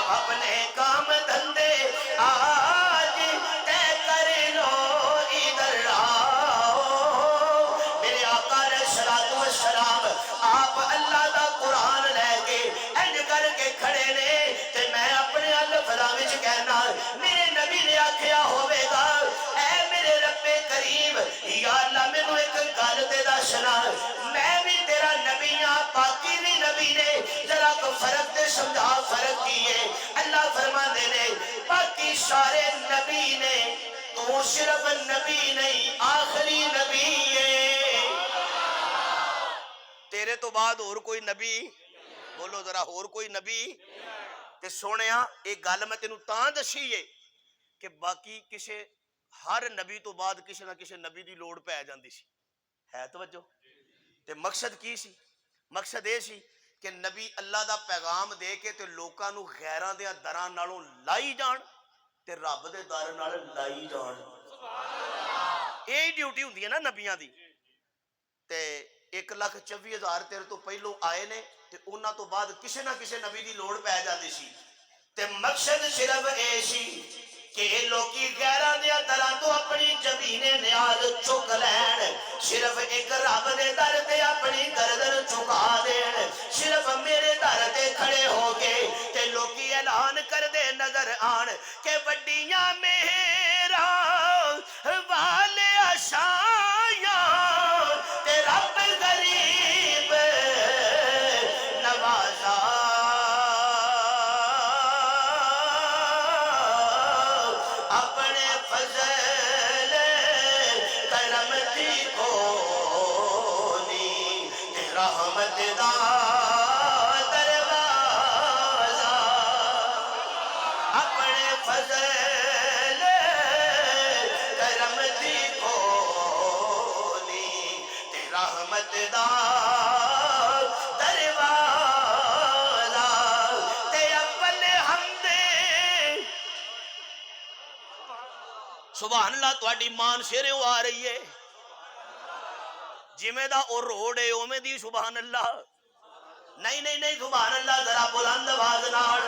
اب اپنے کام دھندے آج طے کر لو ادھر آؤ میرے آقا علیہ الصلوۃ والسلام آپ اللہ دا قرآن لے کے انج کر کے کھڑے نے تے میں اپنے الفاظ وچ کہنا میرے نبی نے آکھیا ہوے گا اے میرے رب کریم یا اللہ مینوں ایک گل تے دسنا میں بھی تیرا نبی ہاں باقی بھی نبی نے ذرا کو فرق تے سمجھا فرق کی ہے اللہ فرماندے نے باقی سارے نبی نے تو صرف نبی نہیں آخری نبی ہے تیرے تو بعد اور کوئی نبی بولو ذرا اور کوئی نبی تے سونیا ایک گل میں تینوں تاں دسی ہے کہ باقی کسے ہر نبی تو بعد کسی نہ کسی نبی دی لوڑ پہ جاندی سی ہے توجہ تے مقصد کی سی مقصد یہ سی کہ نبی اللہ دا پیغام دے کے تے لوکاں نو غیراں دے دراں نالوں لائی جان تے رب دے در نال لائی جان یہی ڈیوٹی ہوندی ہے نا نبیاں دی تے 1,24,000 تیرے تو پہلو آئے نے تے انہاں تو بعد کسی نہ کسی نبی دی لوڑ پہ جاندی سی تے مقصد صرف اے سی کہ لوکی غیراں دے دراں تو اپنی جبینے نیاز چک لین صرف ایک رب دے در تے اپنی گردن چکا دین صرف میرے در تے کھڑے ہو کے تے لوکی اعلان کر دے نظر آن کہ وڈیاں میرا والے آشایاں تے رب غریب نوازا اپنے فضل کرم دی کھولی تے رحمت دا دروازہ اپنے فضل کرم دی کھولی تے رحمت دا دروازہ تے اپنے حمدے سبحان اللہ تواڈی مان سیرے آ رہی ہے جویں دا او روڈ ہے اوویں دی سبحان اللہ نہیں سبحان اللہ ذرا بلند آواز نال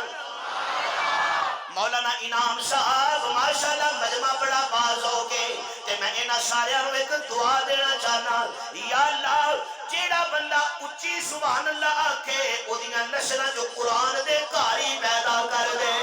مولانا انعام صاحب ماشاءاللہ مجمع بڑا باز ہو کے تے میں انہاں سارے نوں ایک دعا دینا چاہنا یا اللہ جیڑا بندہ اچھی سبحان اللہ آکھے اودیاں نسلاں جو قرآن دے گھر ہی پیدا کر دے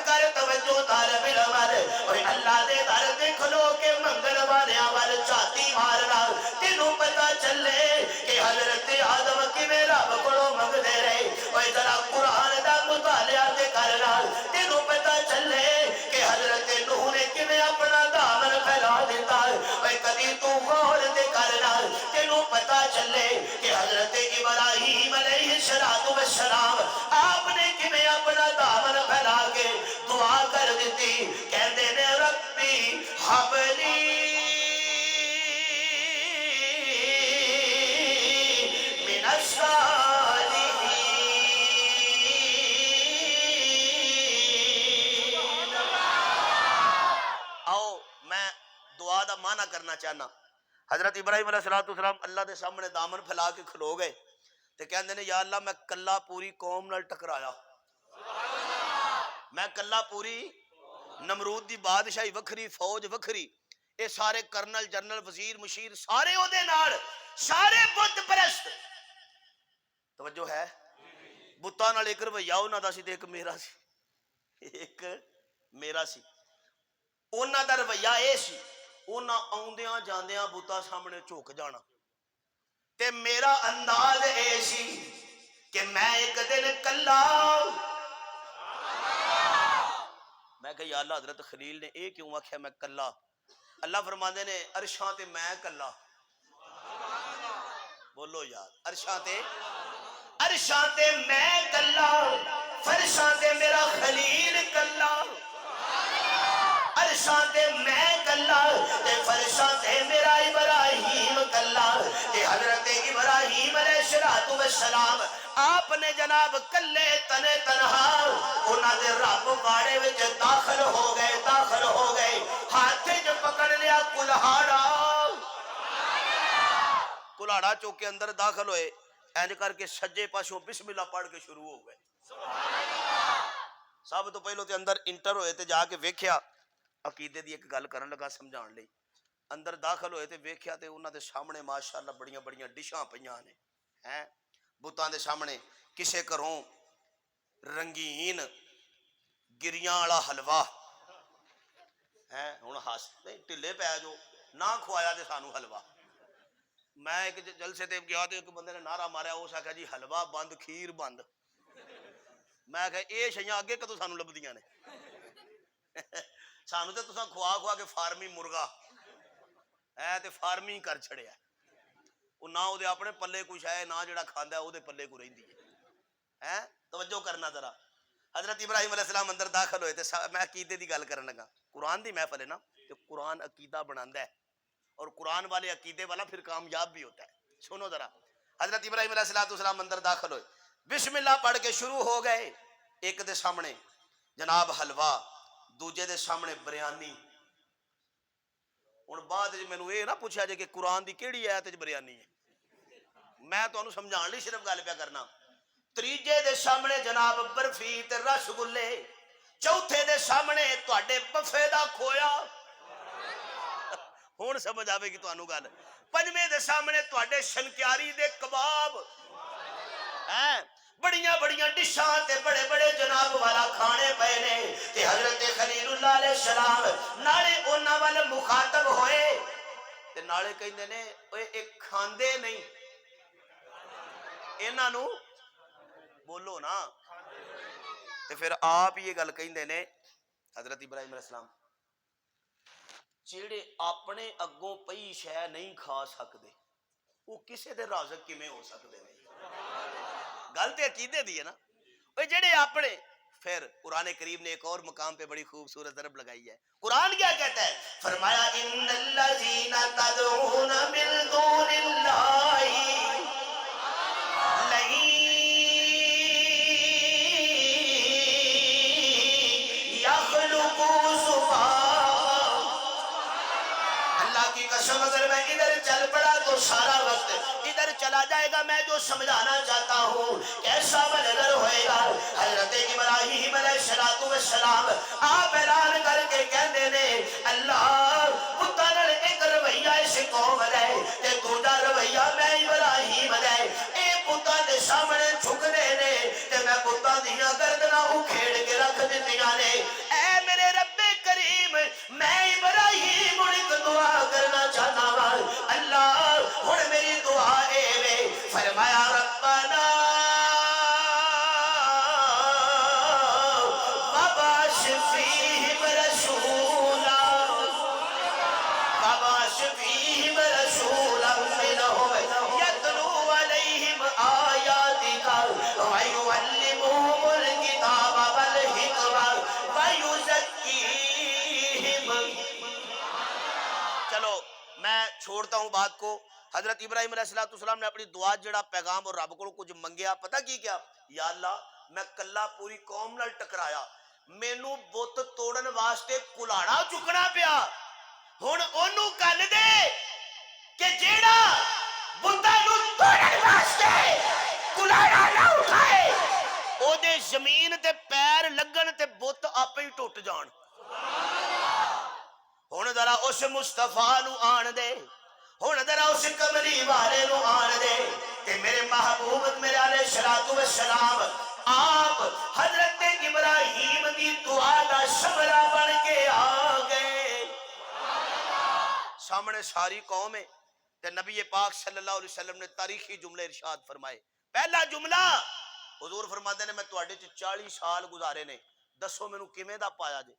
کر توجہ طالب علم اوے اللہ دے در تے کھلو کے منگل والیاں ول چاتی مارنا تینوں پتہ چلے کہ حضرت آدم کیویں رب کولوں منگدے رہے اوے ذرا قرآن دا مطالعہ تے کرنا تینوں پتہ چلے کہ حضرت نوح نے کیویں اپنا دامن پھیلا دیتا اوے کدی تو غور تے کرنا تینوں پتہ چلے کہ حضرت ابراہیم علیہ السلام آپ نے کیویں اپنا دامن پھیلا کے دعا کر دیتی کہندے نے ربی حبلی من الصالحین آؤ میں دعا دا معنی کرنا چاہنا حضرت ابراہیم علیہ السلام اللہ دے سامنے دامن پھیلا کے کھلو گئے تے کہندے نے یا اللہ میں کلا پوری قوم نال ٹکرایا میں کلا پوری نمرود دی بادشاہی وکھری فوج وکھری اے سارے کرنل جنرل وزیر مشیر سارے او دے نال سارے بت پرست توجہ ہے بتاں نال ایک رویہ انہاں دا سی تے ایک میرا سی انہاں دا رویہ اے سی انہاں آوندیاں جاندیاں بتاں سامنے جھک جانا تے میرا انداز اے سی کہ میں ایک دن کلا میں کہ یا اللہ حضرت خلیل نے اے کیوں آکھیا میں کلا اللہ فرماندے نے عرشاں تے میں کلا بولو یار عرشاں تے میں کلا فرشاں تے میرا خلیل کلا عرشاں تے میں کلا تے فرشاں تے میرا ابراہیم کلا تے حضرت ابراہیم علیہ السلام آپ نے جناب کلے تنے تنہا انہاں دے رب باڑے وچ داخل ہو گئے ہاتھ جو پکڑ لیا کلہاڑا چوک کے اندر داخل ہوئے اینج کر کے سجے پاسوں بسم اللہ پڑھ کے شروع ہو گئے سب تو پہلو تے اندر انٹر ہوئے تے جا کے ویکھیا عقیدے دی ایک گل کرن لگا سمجھان لئی اندر داخل ہوئے تے ویکھیا تے انہاں دے سامنے ماشاءاللہ بڑیاں بڑیاں ڈشاں پیاں نے ہیں بتاں دے سامنے کسے گھروں رنگین گریاں والا حلوہ ہے ہن ہس ٹھلے پے جو نہ کھوایا تے سانو حلوہ میں ایک جلسے تے گیا تے ایک بندے نے نعرہ ماریا اس آکھیا جی حلوہ بند کھیر بند میں کہ اے شیاں اگے کدوں سانو لبدیاں نے سانو تے تساں کھوا کھوا کے فارمی مرغا ہے تے فارمی کر چھڑیا وہ نہ او دے اپنے پلے کچھ ہے نہ جڑا کھاندا ہے او دے پلے کو رہندی ہے توجہ کرنا ذرا حضرت ابراہیم علیہ السلام اندر داخل ہوئے تے میں عقیدے دی گل کرن لگا قرآن دی محفل ہے نا کہ قرآن عقیدہ بناندا ہے اور قرآن والے عقیدے والا پھر کامیاب بھی ہوتا ہے سنو ذرا حضرت ابراہیم علیہ السلام اندر داخل ہوئے بسم اللہ پڑھ کے شروع ہو گئے ایک دے سامنے جناب حلوہ دوجے دے سامنے بریانی ہن بعد مینوں اے نہ پوچھا جے کہ قرآن دی کیڑی آیت وچ بریانی ہے میں تانوں سمجھان لئی صرف گل پیا کرنا تیجے دے سامنے جناب برفی تے رس گلے چوتھے دے سامنے تواڈے بفے دا کھویا ہن سمجھ آوے گی تانوں گل پنجویں دے سامنے تواڈے شنکیاری دے کباب ہیں بڑیاں بڑیاں ڈشاں تے بڑے بڑے جناب والا کھانے پے نے تے حضرت خلیل اللہ علیہ السلام نالے انہاں وال مخاطب ہوئے تے نالے کہندے نے اوے ایک کھاندے نہیں انہاں نو بولو نا تے پھر آپ یہ گل کہندے نے حضرت ابراہیم علیہ السلام جیڑے اپنے اگوں پئی شے نہیں کھا سکدے وہ کسے دے رازق کیویں ہو سکدے نے گل تے عقیدے دی ہے نا اوے جڑے اپنے پھر قرآن کریم نے ایک اور مقام پہ بڑی خوبصورت ضرب لگائی ہے قرآن کیا کہتا ہے فرمایا ان الذین تدعون من دون اللہ لن یخلقوا ذبابا اللہ کی قسم اگر میں ادھر چل پڑا تو سارا وقت ادھر چلا جائے گا میں جو سمجھانا چاہتا ہوں کیسا منظر ہوئے گا حضرت ابراہیم علیہ السلام آپ اعلان کر کے کہندے نے اللہ پتر ایک رویہ اس قوم دے تے دوجا رویہ میں ابراہیم دے اے پتر دے سامنے جھکدے نے تے میں پتر دیاں گردناں اکھیڑ کے رکھ دتیاں نے اے میرے رب کریم میں ابراہیم ایک دعا کرنا چاہتا ہوں اللہ ہن میری دعا اے وے فرمایا ربنا وبعث فیہم رسولا وبعث فیہم رسولا منہم یتلو علیہم آیاتک ویعلمہم الکتاب والحکمہ ویزکیہم چلو میں چھوڑتا ہوں بات کو حضرت ابراہیم علیہ السلام نے اپنی دعا جڑا پیغام اور رب کو کچھ منگیا پتہ کی کیا یا اللہ میں کلا پوری قوم نال ٹکرایا مینوں بت توڑن واسطے کلاڑا چکنا پیا ہن اونوں کل دے کہ جیڑا بتاں نوں توڑن واسطے کلاڑا نہ اٹھائے او دے زمین تے پیر لگن تے بت آپے ہی ٹوٹ جان ہن ذرا اس مصطفیٰ نو آن دے ہن ذرا اس کملی والے نو آن دے تے میرے محبوب میرے علیہ السلام آپ حضرت ابراہیم دی دعا دا شمرہ بن کے آ گئے سامنے ساری قوم ہے تے نبی پاک صلی اللہ علیہ وسلم نے تاریخی جملے ارشاد فرمائے پہلا جملہ حضور فرماتے نے میں تواڈے چ 40 سال گزارے نے دسو مینوں کیویں دا پایا جے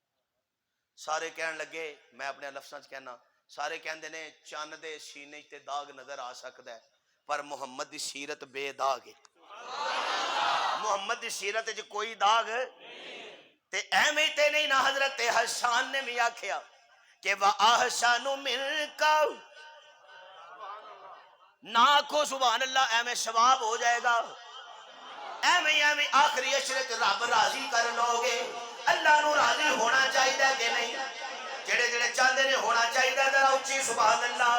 سارے کہن لگے میں اپنے لفظاں چ کہنا سارے کہندے نے چند دے سینے تے داغ نظر آ سکدا ہے پر محمد دی سیرت بے داغ ہے محمد دی سیرت وچ کوئی داغ تے ایویں تے نہیں نہ حضرت حسان نے بھی آکھیا کہ وَأَحْسَنُ مِنْكَ نہ آکھو سبحان اللہ ایویں ثواب ہو جائے گا ایویں آخری عشرت رب راضی کر لو گے اللہ نو راضی ہونا چاہیے کہ نہیں جڑے جڑے چاہتے نے ہونا چاہیے ذرا اچھی سبحان اللہ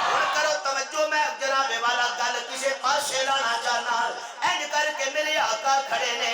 ہن کرو توجہ میں جناب والا گل کسے پاسے لانا چاہنا اینج کر کے میرے آقا کھڑے نے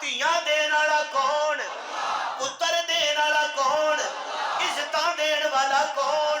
ਧੀਆਂ ਦੇਣ ਵਾਲਾ ਕੌਣ? ਪੁੱਤਰ ਦੇਣ ਵਾਲਾ ਕੌਣ? ਇੱਜ਼ਤਾਂ ਦੇਣ ਵਾਲਾ ਕੌਣ?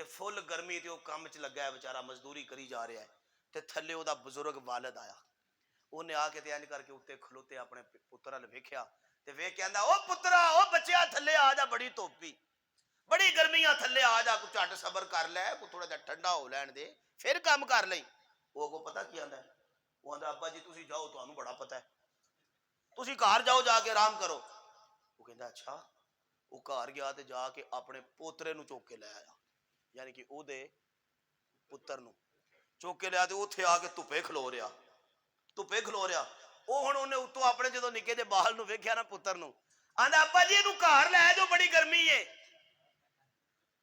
تے فل گرمی تے وہ کام چ لگا ہے بیچارہ مزدوری کری جا رہا ہے تے تھلے وہ بزرگ والد آیا انہیں آ کے انج کر کے اتنے کھلوتے اپنے پتر ال ویکھیا تے ویکھ کے آندا او پترا او بچیا تھلے آ جا بڑی توپی بڑی گرمیاں تھلے آ جا کوئی چٹ صبر کر لے کوئی تھوڑا جا ٹھنڈا ہو لین دے پھر کام کر لیں وہ کو پتہ کی آندا ہے وہ آندا ابا جی تسی جاؤ تانوں بڑا پتہ ہے تسی گھر جاؤ جا کے آرام کرو وہ کہندا اچھا وہ گھر گیا تے جا کے اپنے پوترے نو چوک کے لے آیا یعنی کہ او دے پتر نو چوک کے لیا تے اوتھے آ کے دھوپے کھلو رہا وہ ہن اونے اتوں اپنے جدوں نکے جے بال نو ویکھیا نا پتر نو آندا ابا جی اینو گھر لے جو بڑی گرمی ہے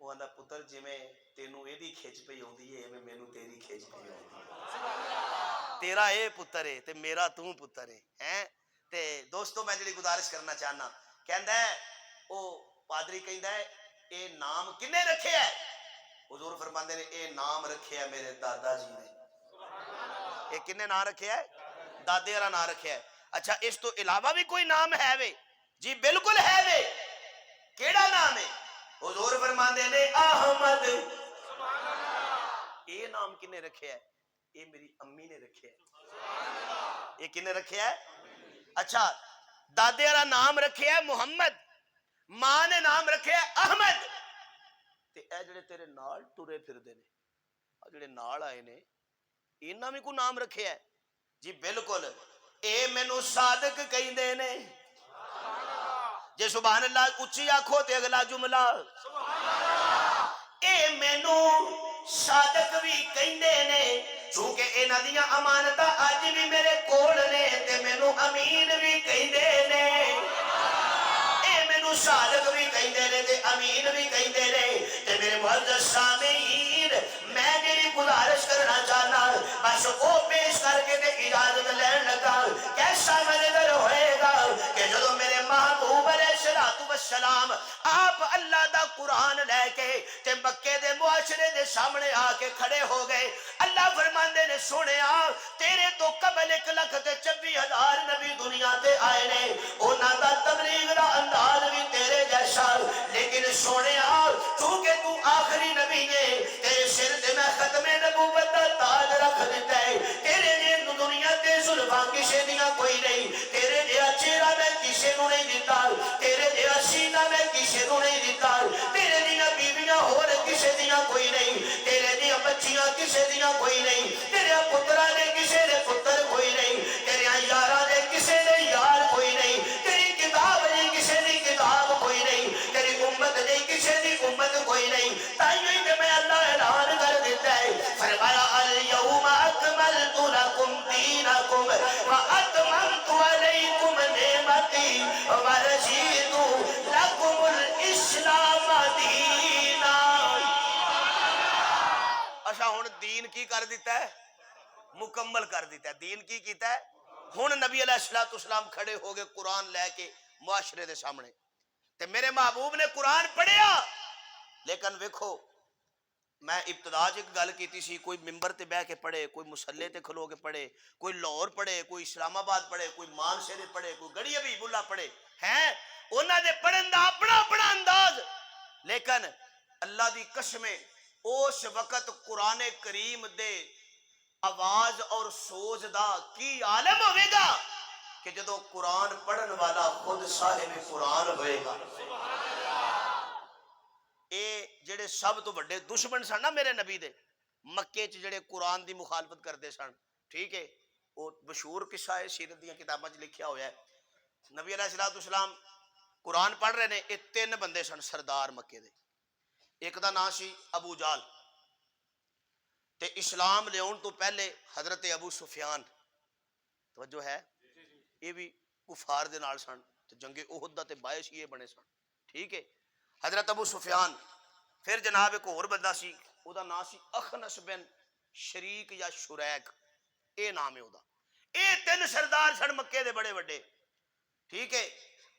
وہ آندا پتر جویں تینوں ایدی کھچ پئی ہوندی ہے ایویں مینوں تیری کھچ پئی ہوندی تیرا اے پتر ہے تے میرا تو پتر ہے ہیں تے دوستو میں جڑی گزارش کرنا چاہنا کہندا ہے او پادری کہندا ہے اے نام کنے رکھیا ہے حضور فرماندے نے اے نام رکھیا ہے میرے دادا جی نے اے کنے نام رکھیا ہے دادے والا نام رکھیا ہے اچھا اس تو علاوہ بھی کوئی نام ہے وے جی بالکل ہے وے کیڑا نام ہے حضور فرماندے نے احمد اے نام کنے رکھیا ہے اے میری امی نے رکھیا ہے اے کنے رکھیا ہے اچھا دادے والا نام رکھیا ہے محمد ماں نے نام رکھیا ہے احمد تے اے جڑے تیرے نال ٹرے پھردے نے آ جڑے نال آئے نے انہاں بھی کوئی نام رکھیا ہے جی بالکل اے مینوں صادق کہندے نے جے سبحان اللہ اچھی آکھو تے اگلا جملہ اے مینوں صادق بھی کہندے نے چونکہ انہاں دیاں امانتاں اج بھی میرے کول نے تے مینوں امین بھی کہندے نے اے مینوں صادق بھی کہندے نے تے امین بھی کہندے نے تے میرے معزز سامعین میں جڑی گزارش کرنا چاہنا بس او پیش کر کے تے اجازت لین لگا کیسا منظر ہوئے گا کہ جدوں میرے محبوب علیہ الصلوۃ والسلام آپ اللہ دا قرآن لے کے تے مکے دے معاشرے دے سامنے آ کے کھڑے ہو گئے اللہ فرماندے نے سونیا تیرے تو قبل 1,24,000 نبی دنیا تے آئے نے انہاں دا تبلیغ دا انداز بھی تیرے جیسا لیکن سونیا چونکہ تو آخری نبی ہے تیرے سر تے میں ختم نبوت دا تاج رکھ دیتا ہے تیرے جے دنیا تے زلفاں کسے دیاں کوئی نہیں تیرے جے چہرہ میں کسے نو نہیں دیتا تیرے جے سینہ میں کسے نو نہیں دیتا تیرے دیاں بیویاں ہور کسے دیاں کوئی نہیں تیرے دیاں بچیاں کسے دیاں کوئی نہیں تیرے پتراں دے کسے دے پتر کوئی نہیں تیرے یاراں دے کسے دے یار کوئی نہیں تیری کتاب دے کسے دی کتاب کوئی نہیں تیری امت دے کسے دی امت کوئی نہیں تائیوں ہی کہ میں اللہ اعلان کر دیتا ہے فرمایا الیوم اکملت لکم دینکم واتممت علیکم نعمتی ورضیت لکم الاسلام دینا اچھا ہن دین کی کر دیتا ہے مکمل کر دیتا ہے دین کی کیتا ہے ہن نبی علیہ الصلوۃ والسلام کھڑے ہو گئے قرآن لے کے معاشرے دے سامنے تے میرے محبوب نے قرآن پڑھیا لیکن ویکھو میں ابتدا ایک گل کیتی سی کوئی ممبر تے بہ کے پڑھے کوئی مصلے تے کھلو کے پڑھے کوئی لاہور پڑھے کوئی اسلام آباد پڑھے کوئی مانسہرے پڑھے کوئی گڑی حبیب اللہ پڑھے ہیں انہاں دے پڑھن دا اپنا اپنا انداز لیکن اللہ دی قسمیں اس وقت قرآن کریم دے آواز اور سوز دا کی عالم ہوئے گا کہ جدو قرآن پڑھن والا خود صاحب قرآن ہوئے گا اے جڑے سب تو بڑے دشمن سن نا میرے نبی دے مکے چ جڑے قرآن دی مخالفت کرتے سن ٹھیک ہے وہ مشہور قصہ ہے سیرت دیاں کتاباں چ لکھیا ہویا ہے نبی علیہ الصلوۃ والسلام قرآن پڑھ رہے نے یہ 3 بندے سن سردار مکے دے ایک دا نام سی ابو جال تے اسلام لیاون تو پہلے حضرت ابو سفیان توجہ ہے یہ بھی کفار دے نال سن تے جنگ احد دا تے باعث یہ بنے سن ٹھیک ہے حضرت ابو سفیان پھر جناب ایک اور بندہ سی او دا نام سی اخنس بن شریک یا شریک اے نام ہے او دا اے 3 سردار سن مکے دے بڑے بڑے ٹھیک ہے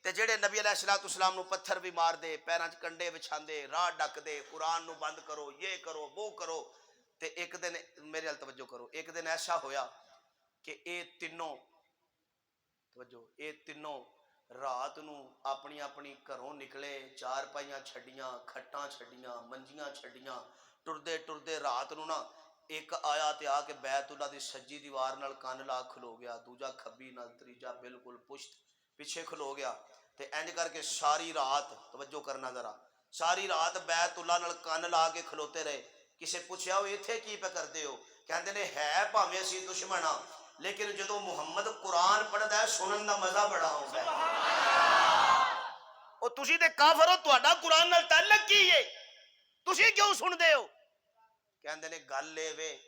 تے جڑے نبی علیہ الصلوۃ والسلام نو پتھر بھی مار دے پیراں چ کنڈے بچھاندے راہ ڈک دے قرآن نو بند کرو یہ کرو وہ کرو تے ایک دن میرے ال توجہ کرو ایک دن ایسا ہویا کہ اے تینوں توجہ اے تینوں رات نو اپنی اپنی گھروں نکلے چار پائیاں چھڈیاں کھٹاں چھڈیاں منجیاں چھڈیاں ਟੁਰਦੇ ਟੁਰਦੇ ਰਾਤ ਨੂੰ ਨਾ ਇੱਕ ਆਇਆ ਤੇ ਆ ਕੇ ਬੈਤੁੱਲਾ ਦੀ ਸੱਜੀ ਦੀਵਾਰ ਨਾਲ ਕੰਨ ਲਾ ਖਲੋ ਗਿਆ, ਦੂਜਾ ਖੱਬੀ ਨਾਲ, ਤੀਜਾ ਬਿਲਕੁਲ ਪੁਸ਼ਤ ਪਿੱਛੇ ਖਲੋ ਗਿਆ ਤੇ ਇੰਜ ਕਰਕੇ ਸਾਰੀ ਰਾਤ, ਤਵੱਜੋ ਕਰਨਾ ਜ਼ਰਾ, ਸਾਰੀ ਰਾਤ ਬੈਤੁੱਲਾ ਨਾਲ ਕੰਨ ਲਾ ਕੇ ਖਲੋਤੇ ਰਹੇ। ਕਿਸੇ ਪੁੱਛਿਆ ਉਹ ਇੱਥੇ ਕੀ ਪੇ ਕਰਦੇ ਹੋ? ਕਹਿੰਦੇ ਨੇ ਹੈ ਭਾਵੇਂ ਅਸੀਂ ਦੁਸ਼ਮਣ ਆ, ਲੇਕਿਨ ਜਦੋਂ ਮੁਹੰਮਦ ਕੁਰਾਨ ਪੜ੍ਹਦਾ ਸੁਣਨ ਦਾ ਮਜ਼ਾ ਬੜਾ ਆਉਂਦਾ ਹੈ। ਉਹ ਤੁਸੀਂ ਤੇ ਕਾਫਰ ਹੋ, ਤੁਹਾਡਾ ਕੁਰਾਨ ਨਾਲ ਤਾਲੁਕ ਕੀ ਹੈ? ਤੁਸੀਂ ਕਿਉਂ ਸੁਣਦੇ ਹੋ? ਕਹਿੰਦੇ ਨੇ ਗੱਲ ਇਹ ਵੇ,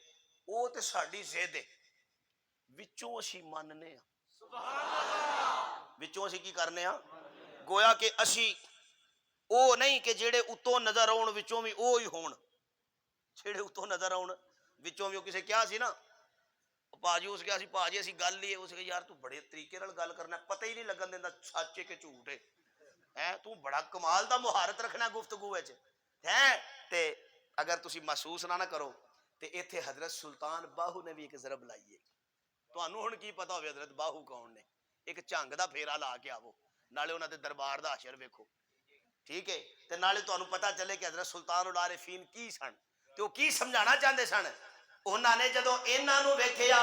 ਉਹ ਤੇ ਸਾਡੀ ਜ਼ਿੱਦ ਹੈ, ਵਿੱਚੋਂ ਅਸੀਂ ਮੰਨਨੇ ਆ। ਵਿੱਚੋਂ ਅਸੀਂ ਕੀ ਕਰਨੇ ਆ? ਗੋਇਆ ਕਿ ਅਸੀਂ ਉਹ ਨਹੀਂ ਕਿ ਜਿਹੜੇ ਉੱਤੋਂ ਨਜ਼ਰ ਆਉਣ ਵਿੱਚੋਂ ਵੀ ਉਹ ਹੀ ਹੋਣ, ਜਿਹੜੇ ਉੱਤੋਂ ਨਜ਼ਰ ਆਉਣ ਵਿੱਚੋਂ ਵੀ ਉਹ। ਕਿਸੇ ਕਿਹਾ ਸੀ ਨਾ ਭਾਜੀ, ਉਸ ਕਿਹਾ ਸੀ ਭਾਜੀ ਅਸੀਂ ਗੱਲ ਹੀ, ਉਸ ਕਿਹਾ ਯਾਰ ਤੂੰ ਬੜੇ ਤਰੀਕੇ ਨਾਲ ਗੱਲ ਕਰਨਾ, ਪਤਾ ਹੀ ਨਹੀਂ ਲੱਗਣ ਦਿੰਦਾ ਸੱਚ ਹੈ ਕਿ ਝੂਠ ਹੈ, ਤੂੰ ਬੜਾ ਕਮਾਲ ਦਾ ਮੁਹਾਰਤ ਰੱਖਣਾ ਗੁਫ਼ਤਗੂ ਵਿੱਚ ਹੈ। ਤੇ ਅਗਰ ਤੁਸੀਂ ਮਹਿਸੂਸ ਨਾ ਕਰੋ ਤੇ ਇੱਥੇ ਹਜ਼ਰਤ ਸੁਲਤਾਨ ਬਾਹੂ ਨੇ ਵੀ ਇੱਕ ਜ਼ਰਬ ਲਾਈ ਹੈ। ਤੁਹਾਨੂੰ ਹੁਣ ਕੀ ਪਤਾ ਹੋਵੇ ਹਜ਼ਰਤ ਬਾਹੂ ਕੌਣ ਨੇ? ਇੱਕ ਝੰਗ ਦਾ ਫੇਰਾ ਲਾ ਕੇ ਆਵੋ, ਨਾਲੇ ਉਹਨਾਂ ਦੇ ਦਰਬਾਰ ਦਾ ਹਸ਼ਰ ਵੇਖੋ, ਠੀਕ ਹੈ, ਤੇ ਨਾਲੇ ਤੁਹਾਨੂੰ ਪਤਾ ਚੱਲੇ ਕਿ ਹਜ਼ਰਤ ਸੁਲਤਾਨ ਆਰਿਫੀਨ ਕੀ ਸਨ ਤੇ ਉਹ ਕੀ ਸਮਝਾਉਣਾ ਚਾਹੁੰਦੇ ਸਨ। ਉਹਨਾਂ ਨੇ ਜਦੋਂ ਇਹਨਾਂ ਨੂੰ ਵੇਖਿਆ,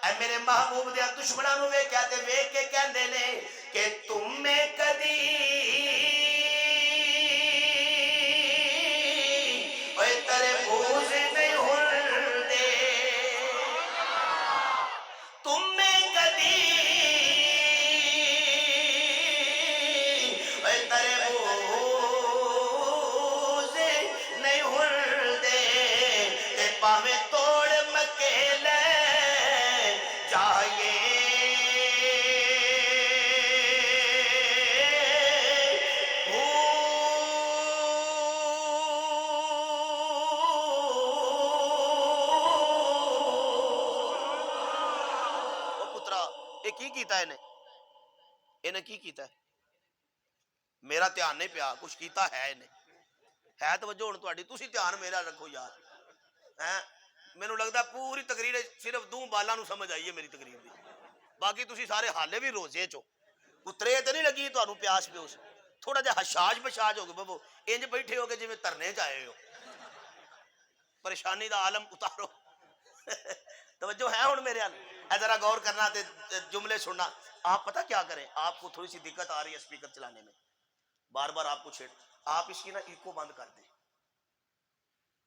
ਐ ਮੇਰੇ ਮਹਿਬੂਬ ਦੇ ਦੁਸ਼ਮਣਾਂ ਨੂੰ ਵੇਖਿਆ ਤੇ ਵੇਖ ਕੇ ਕਹਿੰਦੇ ਨੇ ਕਿ ਤੁਮੇ ਕਦੀ ਓਏ ਤੇਰੇ ਬੂਝ ਨਹੀਂ ਹੁੰਦੇ, ਤੁਮੇ ਕਦੀ ਓਏ ਤੇਰੇ ਬੂਝ ਨਹੀਂ ਹੁੰਦੇ, ਤੇ ਭਾਵੇਂ ਤੋੜ ਮਕੇ ਲੈ ਜਾਈਏ ਕੀ ਕੀਤਾ ਇਹਨੇ ਕੀ ਕੀਤਾ? ਮੇਰਾ ਧਿਆਨ ਨਹੀਂ ਪਿਆ, ਕੁਛ ਕੀਤਾ ਹੈ ਇਹਨੇ, ਹੈ ਤਵੱਜੋ ਹੁਣ ਤੁਹਾਡੀ, ਤੁਸੀਂ ਧਿਆਨ ਮੇਰਾ ਰੱਖੋ ਯਾਰ। ਹੈ ਮੈਨੂੰ ਲੱਗਦਾ ਪੂਰੀ ਤਕਰੀਰ ਸਿਰਫ ਦੋ ਬਾਲਾਂ ਨੂੰ ਸਮਝ ਆਈ ਹੈ ਮੇਰੀ ਤਕਰੀਰ ਦੀ, ਬਾਕੀ ਤੁਸੀਂ ਸਾਰੇ ਹਾਲੇ ਵੀ ਰੋਜ਼ੇ ਚੋ ਉਤਰੇ ਤੇ ਨਹੀਂ ਲੱਗੀ ਤੁਹਾਨੂੰ ਪਿਆਸ ਪਿਉਸ, ਥੋੜਾ ਜਿਹਾ ਹਸ਼ਾਸ਼ ਬਸ਼ਾਸ਼ ਹੋ ਗਏ ਬੱਬੋ, ਇੰਜ ਬੈਠੇ ਹੋ ਕੇ ਜਿਵੇਂ ਧਰਨੇ ਚ ਆਏ ਹੋ, ਪਰੇਸ਼ਾਨੀ ਦਾ ਆਲਮ ਉਤਾਰੋ। توجہ ہے ہوں میرے ذرا غور کرنا تے جملے سننا. آپ پتہ کیا کریں, آپ کو تھوڑی سی دقت آ رہی ہے اسپیکر چلانے میں, بار بار آپ کو چھیڑ, آپ اس کی نا ایکو بند کر دیں,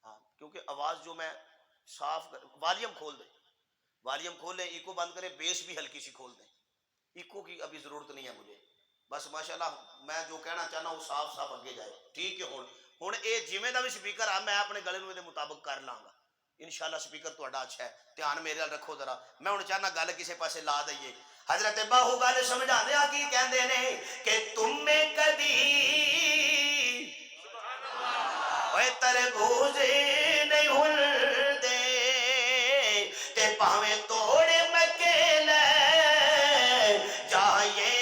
ہاں کیونکہ آواز جو میں صاف والیم کھول دیں, والیم کھول لیں, ایکو بند کریں, بیس بھی ہلکی سی کھول دیں, ایکو کی ابھی ضرورت نہیں ہے مجھے, بس ماشاءاللہ میں جو کہنا چاہنا وہ صاف صاف اگے جائے. ٹھیک ہے ہوں اے جویں دا بھی سپیکر آ میں اپنے گلے نوں دے مطابق کر لاں گا انشاءاللہ. سپیکر تہاڈا اچھا ہے, دھیان میرے نال رکھو ذرا, میں ہن چاہنا گل کسے پاسے لا دئیے. حضرت باہو گل سمجھاندے آ کی کہندے نے کہ تم میں کدی اوے تربوز نہیں ہلدے تے پاویں توڑے مکے لے جائے.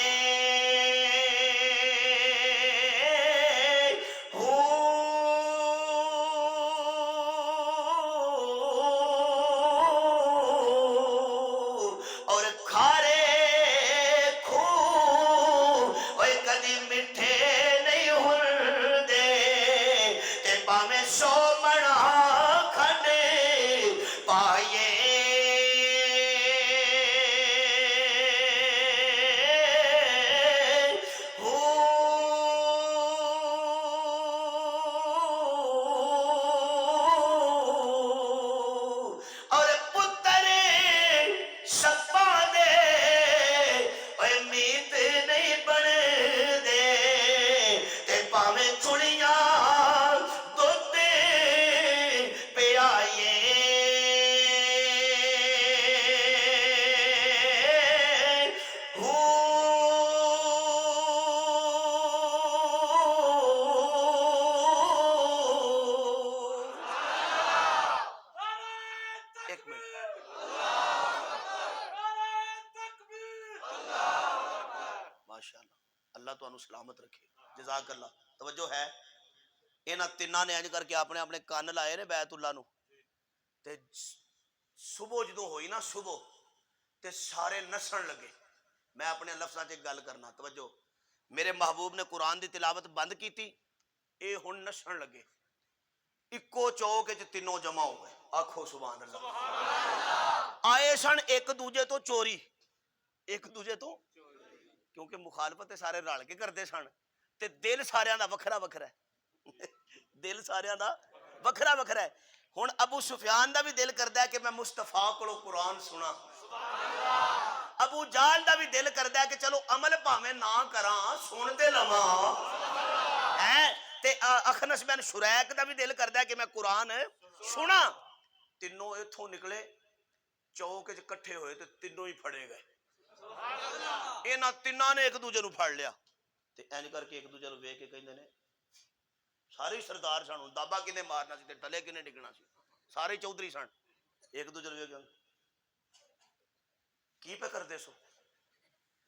سلامت رکھے, جزاک اللہ. توجہ ہے, انہاں تیناں نے انج کر کے اپنے اپنے کان لائے نے بیت اللہ نو, تے صبح جدوں ہوئی نا صبح تے سارے نسن لگے. میں اپنے لفظاں چ گل کرنا, توجہ, میرے محبوب نے قرآن دی تلاوت بند کیتی, اے ہن نسن لگے. ਇੱਕੋ ਚੌਕ 'ਚ ਤਿੰਨੋਂ ਜਮਾ ਹੋ ਗਏ। ਆਖੋ ਸੁਭਾਨ ਅੱਲਾਹ। ਆਏ ਸਨ ਇੱਕ ਦੂਜੇ ਤੋਂ ਚੋਰੀ, ਇੱਕ ਦੂਜੇ ਤੋਂ, ਕਿਉਂਕਿ ਮੁਖਾਲਫਤ ਸਾਰੇ ਰਲ ਕੇ ਕਰਦੇ ਸਨ ਤੇ ਦਿਲ ਸਾਰਿਆਂ ਦਾ ਵੱਖਰਾ ਵੱਖਰਾ ਹੈ। ਦਿਲ ਸਾਰਿਆਂ ਦਾ ਵੱਖਰਾ ਵੱਖਰਾ ਹੈ। ਹੁਣ ਅਬੂ ਸੁਫਿਆਨ ਦਾ ਵੀ ਦਿਲ ਕਰਦਾ ਹੈ ਕਿ ਮੈਂ ਮੁਸਤਫਾ ਕੋਲੋਂ ਕੁਰਾਨ ਸੁਣਾ। ਅਬੂ ਜਾਲ ਦਾ ਵੀ ਦਿਲ ਕਰਦਾ ਹੈ ਕਿ ਚਲੋ ਅਮਲ ਭਾਵੇਂ ਨਾ ਕਰਾਂ ਸੁਣ ਤੇ ਲਵਾਂ ਹੈ। ਤੇ ਅਖਨਸ ਬਿਨ ਸ਼ੁਰੈਕ ਦਾ ਵੀ ਦਿਲ ਕਰਦਾ ਹੈ ਕਿ ਮੈਂ ਕੁਰਾਨ ਸੁਣਾ। ਤਿੰਨੋਂ ਇੱਥੋਂ ਨਿਕਲੇ, ਚੌਕ 'ਚ ਇਕੱਠੇ ਹੋਏ ਤੇ ਤਿੰਨੋਂ ਹੀ ਫੜੇ ਗਏ। ਇਹਨਾਂ ਤਿੰਨਾਂ ਨੇ ਇੱਕ ਦੂਜੇ ਨੂੰ ਫੜ ਲਿਆ ਤੇ ਇੰਜ ਕਰਕੇ ਇੱਕ ਦੂਜੇ ਨੂੰ ਵੇਖ ਕੇ ਕਹਿੰਦੇ ਨੇ, ਸਾਰੇ ਸਰਦਾਰ ਸਨ, ਹੁਣ ਦਾਬਾ ਕਿਨੇ ਮਾਰਨਾ ਸੀ ਤੇ ਟਲੇ ਕਿਨੇ ਡਿੱਗਣਾ ਸੀ, ਸਾਰੇ ਚੌਧਰੀ ਸਨ। ਇੱਕ ਦੂਜੇ ਨੂੰ ਵੇਖ ਕੀ ਪਿਆ ਕਰਦੇ ਸੋ?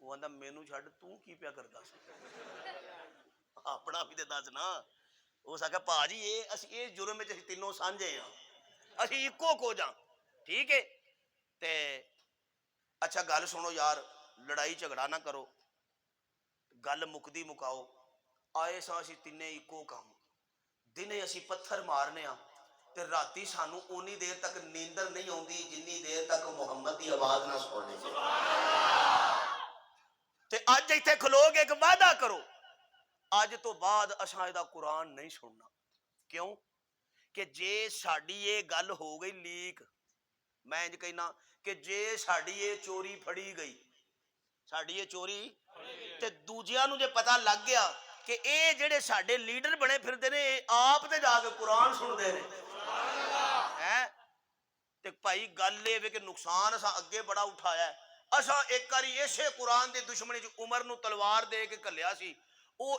ਉਹ ਆਂਦਾ ਮੈਨੂੰ ਛੱਡ, ਤੂੰ ਕੀ ਪਿਆ ਕਰਦਾ ਸੀ? ਆਪਣਾ ਵੀ ਤੇ ਦੱਸ ਨਾ। ਹੋ ਸਕਦਾ ਭਾਜੀ ਇਹ ਅਸੀਂ ਇਹ ਜੁਰਮ ਵਿੱਚ ਅਸੀਂ ਤਿੰਨੋਂ ਸਾਂਝੇ ਆ, ਅਸੀਂ ਇੱਕੋ ਕੁਝ ਆ, ਠੀਕ ਹੈ। ਤੇ ਅੱਛਾ ਗੱਲ ਸੁਣੋ ਯਾਰ, ਲੜਾਈ ਝਗੜਾ ਨਾ ਕਰੋ, ਗੱਲ ਮੁੱਕਦੀ ਮੁਕਾਓ। ਆਏ ਸਾਂ ਅਸੀਂ ਤਿੰਨੇ ਇੱਕੋ ਕੰਮ, ਦਿਨੇ ਅਸੀਂ ਪੱਥਰ ਮਾਰਨੇ ਆ ਤੇ ਰਾਤੀ ਸਾਨੂੰ ਉਨੀ ਦੇਰ ਤੱਕ ਨੀਂਦਰ ਨਹੀਂ ਆਉਂਦੀ ਜਿੰਨੀ ਦੇਰ ਤੱਕ ਮੁਹੰਮਦ ਦੀ ਆਵਾਜ਼ ਨਾ ਸੁਣੇ। ਤੇ ਅੱਜ ਇੱਥੇ ਖਲੋ ਕੇ ਇੱਕ ਵਾਅਦਾ ਕਰੋ, ਅੱਜ ਤੋਂ ਬਾਅਦ ਅਸਾਂ ਇਹਦਾ ਕੁਰਾਨ ਨਹੀਂ ਸੁਣਨਾ। ਕਿਉਂ? ਕਿ ਜੇ ਸਾਡੀ ਇਹ ਗੱਲ ਹੋ ਗਈ ਲੀਕ, ਮੈਂ ਇੰਜ ਕਹਿਣਾ ਕਿ ਜੇ ਸਾਡੀ ਇਹ ਚੋਰੀ ਫੜੀ ਗਈ, ਸਾਡੀ ਇਹ ਚੋਰੀ, ਤੇ ਦੂਜਿਆਂ ਨੂੰ ਜੇ ਪਤਾ ਲੱਗ ਗਿਆ ਕਿ ਇਹ ਜਿਹੜੇ ਸਾਡੇ ਲੀਡਰ ਬਣੇ ਫਿਰਦੇ ਨੇ ਇਹ ਆਪ ਤੇ ਜਾ ਕੇ ਕੁਰਾਨ ਸੁਣਦੇ ਨੇ ਹੈ, ਤੇ ਭਾਈ ਗੱਲ ਇਹ ਵੇ ਕਿ ਨੁਕਸਾਨ ਅਸਾਂ ਅੱਗੇ ਬੜਾ ਉਠਾਇਆ। ਅਸਾਂ ਇੱਕ ਵਾਰੀ ਇਸੇ ਕੁਰਾਨ ਦੀ ਦੁਸ਼ਮਣੀ 'ਚ ਉਮਰ ਨੂੰ ਤਲਵਾਰ ਦੇ ਕੇ ਘੱਲਿਆ ਸੀ। ਉਹ